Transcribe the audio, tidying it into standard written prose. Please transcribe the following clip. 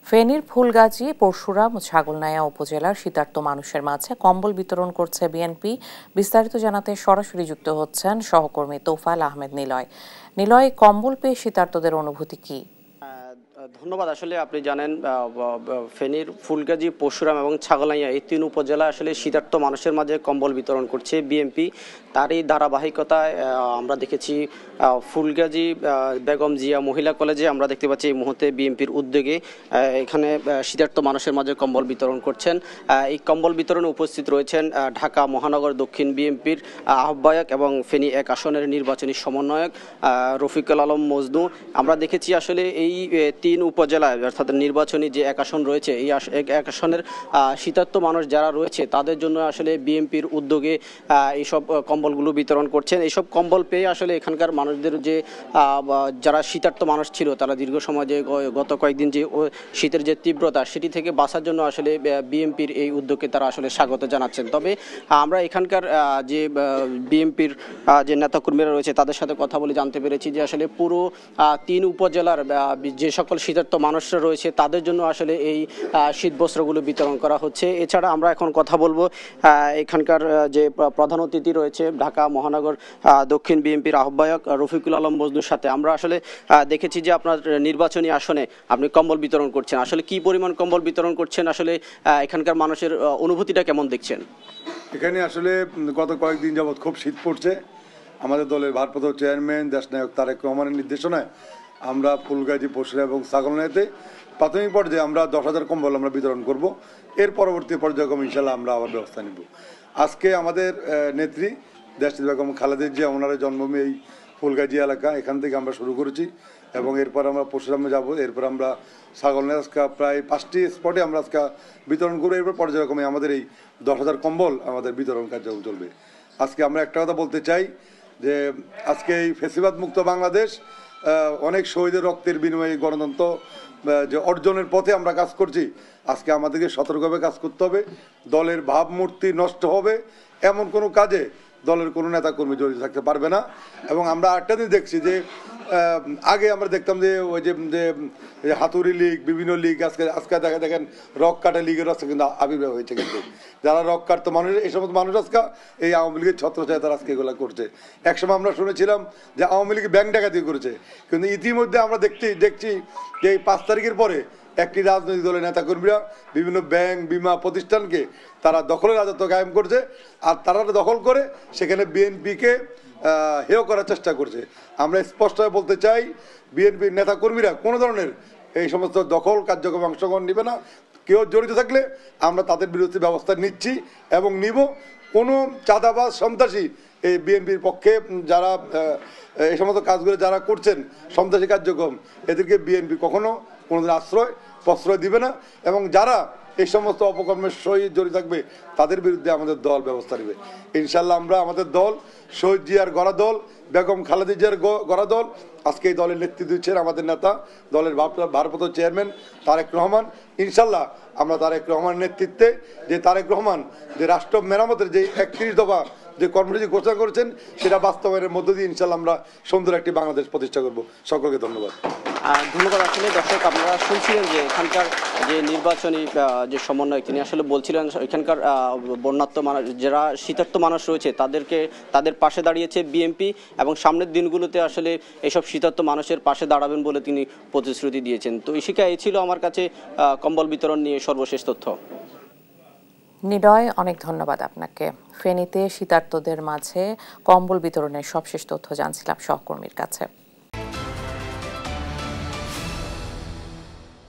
ফেনীর ফুলগাজী, পরশুরাম ও ছাগলনাইয়া উপজেলার শীতার্ত মানুষের মাঝে কম্বল বিতরণ করছে বিএনপি। বিস্তারিত জানাতে সরাসরি যুক্ত হচ্ছেন সহকর্মী তোফায়েল আহমেদ নিলয়। নিলয়, কম্বল পেয়ে শীতার্তদের অনুভূতি কি? ধন্যবাদ। আসলে আপনি জানেন ফেনীর ফুলগাজী, পরশুরাম এবং ছাগলনাইয়া এই তিন উপজেলা আসলে শীতার্ত মানুষের মাঝে কম্বল বিতরণ করছে বিএনপি। তারই ধারাবাহিকতায় আমরা দেখেছি ফুলগাজী বেগম জিয়া মহিলা কলেজে আমরা দেখতে পাচ্ছি এই মুহূর্তে বিএনপির উদ্যোগে এখানে শীতার্ত মানুষের মাঝে কম্বল বিতরণ করছেন। এই কম্বল বিতরণে উপস্থিত রয়েছেন ঢাকা মহানগর দক্ষিণ বিএনপির আহ্বায়ক এবং ফেনী 1 আসনের নির্বাচনী সমন্বয়ক রফিকুল আলম মজনু। আমরা দেখেছি আসলে এই তিন উপজেলায় অর্থাৎ নির্বাচনী যে 1 আসন রয়েছে এই 1 আসনের শীতার্ত মানুষ যারা রয়েছে তাদের জন্য আসলে বিএনপির উদ্যোগে এইসব কম্বলগুলো বিতরণ করছেন। এইসব কম্বল পেয়ে আসলে এখানকার মানুষদের যে যারা শীতার্ত মানুষ ছিল তারা দীর্ঘ সময় যে গত কয়েকদিন যে শীতের যে তীব্রতা সেটি থেকে বাঁচার জন্য আসলে বিএনপির এই উদ্যোগকে তারা আসলে স্বাগত জানাচ্ছেন। তবে আমরা এখানকার যে বিএনপির যে নেতাকর্মীরা রয়েছে তাদের সাথে কথা বলে জানতে পেরেছি যে আসলে পুরো 3 উপজেলার যে সকল শীতার্ত মানুষরা রয়েছে তাদের জন্য আসলে এই শীত বস্ত্রগুলো বিতরণ করা হচ্ছে। এছাড়া আমরা এখন কথা বলবো এখানকার যে প্রধান অতিথি রয়েছে ঢাকা মহানগর দক্ষিণ বিএনপির আহ্বায়ক রফিকুল আলম মজনুর সাথে। আমরা আসলে দেখেছি যে আপনার নির্বাচনী আসনে আপনি কম্বল বিতরণ করছেন, আসলে কি পরিমাণ কম্বল বিতরণ করছেন, আসলে এখানকার মানুষের অনুভূতিটা কেমন দেখছেন? এখানে আসলে গত কয়েকদিন যাবৎ খুব শীত পড়ছে। আমাদের দলের ভারপ্রাপ্ত চেয়ারম্যান দেশনায়ক তারেক রহমানের নির্দেশনায় আমরা ফুলগাজী, পরশুরাম এবং ছাগলনাইয়াতে প্রাথমিক পর্যায়ে আমরা 10,000 কম্বল আমরা বিতরণ করব। এর পরবর্তী পর্যায়ক্রমে ইনশাল্লাহ আমরা আবার ব্যবস্থা নিব। আজকে আমাদের নেত্রী দেশনেত্রী বেগম খালেদা জিয়া ওনার জন্মভূমি এই ফুলগাজী এলাকা, এখান থেকে আমরা শুরু করেছি এবং এরপর আমরা পরশুরামে যাব, এরপর আমরা ছাগলনাইয়া আজকে প্রায় 5টি স্পটে আমরা আজকে বিতরণ করবো। এরপর পর্যায়ক্রমে আমাদের এই 10,000 কম্বল আমাদের বিতরণ কার্যক্রম চলবে। আজকে আমরা একটা কথা বলতে চাই যে আজকে এই ফ্যাসিবাদ মুক্ত বাংলাদেশ অনেক শহীদের রক্তের বিনিময়ে গণতন্ত্র যে অর্জনের পথে আমরা কাজ করছি। আজকে আমাদেরকে সতর্কভাবে কাজ করতে হবে। দলের ভাবমূর্তি নষ্ট হবে এমন কোনো কাজে দলের কোনো নেতাকর্মী জড়িত থাকতে পারবে না। এবং আমরা আরেকটা দিন দেখছি যে আগে আমরা দেখতাম যে ওই যে হাতুড়ি লীগ, বিভিন্ন লীগ, আজকে দেখেন রক কাটা লীগের আজকে কিন্তু আবির্ভাব হয়েছে। কিন্তু যারা রক কাটতো মানুষ, এই সমস্ত মানুষ আজকে এই আওয়ামী লীগের ছত্রছায়া তারা আজকে এগুলো করছে। একসময় আমরা শুনেছিলাম যে আওয়ামী লীগ ব্যাংক ডাকাতি করেছে, কিন্তু ইতিমধ্যে আমরা দেখছি যে এই 5 তারিখের পরে একটি রাজনৈতিক দলের নেতাকর্মীরা বিভিন্ন ব্যাংক, বিমা প্রতিষ্ঠানকে তারা দখলের রাজত্ব কায়েম করছে। আর তারা দখল করে সেখানে বিএনপিকে হেয় করার চেষ্টা করছে। আমরা স্পষ্টভাবে বলতে চাই, বিএনপির নেতাকর্মীরা কোনো ধরনের এই সমস্ত দখল কার্যক্রমে অংশগ্রহণ নেবে না। কেউ জড়িত থাকলে আমরা তাদের বিরুদ্ধে ব্যবস্থা নিচ্ছি এবং নিব। কোনো চাঁদাবাজ, সন্ত্রাসী এই বিএনপির পক্ষে যারা এই সমস্ত কাজগুলো যারা করছেন, সন্ত্রাসী কার্যক্রম, এদেরকে বিএনপি কখনো কোনোদিন প্রশ্রয় দিবে না। এবং যারা এই সমস্ত অপকর্মের সহিত জড়িত থাকবে তাদের বিরুদ্ধে আমাদের দল ব্যবস্থা নেবে ইনশাল্লাহ। আমরা আমাদের দল শহীদ জিয়ার গড়া দল, বেগম খালেদা জিয়ার গড়া দল, আজকে এই দলের নেতৃত্ব দিচ্ছেন আমাদের নেতা, দলের ভারপ্রাপ্ত চেয়ারম্যান তারেক রহমান। ইনশাল্লাহ আমরা তারেক রহমানের নেতৃত্বে, যে তারেক রহমান যে রাষ্ট্র মেরামতের যে 31 দফা যে কর্মসূচি ঘোষণা করেছেন সেটা বাস্তবায়নের মধ্য দিয়ে ইনশাল্লাহ আমরা সুন্দর একটি বাংলাদেশ প্রতিষ্ঠা করব। সকলকে ধন্যবাদ। ধন্যবাদ। আসলে দর্শক, আপনারা শুনছিলেন যে এখানকার যে নির্বাচনী যে সমন্বয়ক তিনি আসলে বলছিলেন এখানকার বন্যাত্ম মানুষ, যারা শীতার্ত মানুষ রয়েছে তাদের পাশে দাঁড়িয়েছে বিএনপি এবং সামনের দিনগুলোতে আসলে এইসব শীতার্ত মানুষের পাশে দাঁড়াবেন বলে তিনি প্রতিশ্রুতি দিয়েছেন। তো ইশিকা, এই ছিল আমার কাছে কম্বল বিতরণ নিয়ে সর্বশেষ তথ্য। নিলয়, অনেক ধন্যবাদ আপনাকে। ফেনীতে শীতার্তদের মাঝে কম্বল বিতরণের সবশেষ তথ্য জানছিলাম সহকর্মীর কাছে।